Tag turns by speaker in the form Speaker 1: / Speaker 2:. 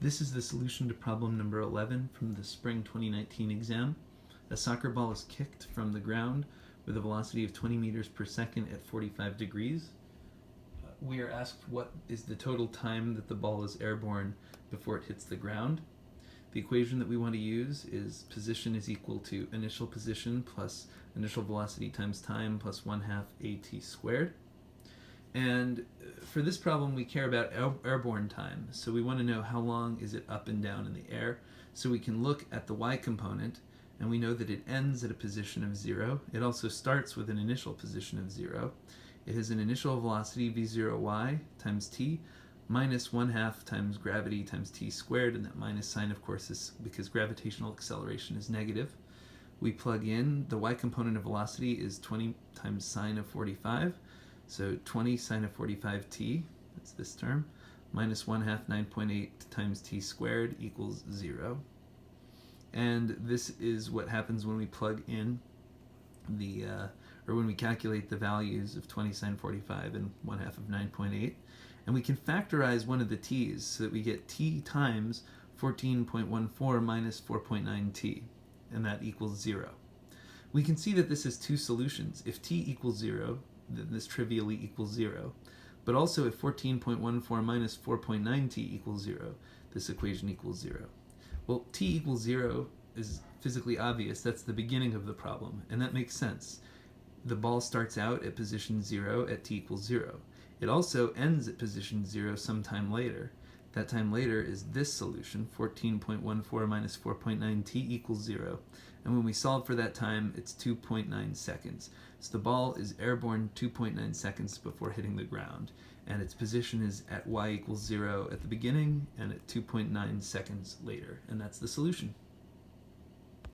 Speaker 1: This is the solution to problem number 11 from the spring 2019 exam. A soccer ball is kicked from the ground with a velocity of 20 meters per second at 45 degrees. We are asked what is the total time that the ball is airborne before it hits the ground. The equation that we want to use is position is equal to initial position plus initial velocity times time plus 1/2 at squared. And for this problem, we care about airborne time. So we want to know how long is it up and down in the air. So we can look at the y component, and we know that it ends at a position of 0. It also starts with an initial position of 0. It has an initial velocity v0y times t minus 1/2 times gravity times t squared, and that minus sign, of course, is because gravitational acceleration is negative. We plug in the y component of velocity is 20 times sine of 45. So 20 sine of 45t, that's this term, minus 1/2 9.8 times t squared equals 0. And this is what happens when we plug in when we calculate the values of 20 sine 45 and 1/2 of 9.8. And we can factorize one of the t's so that we get t times 14.14 minus 4.9t, and that equals 0. We can see that this has two solutions. If t equals 0, then this trivially equals 0. But also if 14.14 minus 4.9t equals 0, this equation equals 0. Well, t equals 0 is physically obvious. That's the beginning of the problem, and that makes sense. The ball starts out at position 0 at t equals 0. It also ends at position 0 sometime later. That time later is this solution, 14.14 minus 4.9t equals 0. And when we solve for that time, it's 2.9 seconds. So the ball is airborne 2.9 seconds before hitting the ground. And its position is at y equals 0 at the beginning and at 2.9 seconds later. And that's the solution.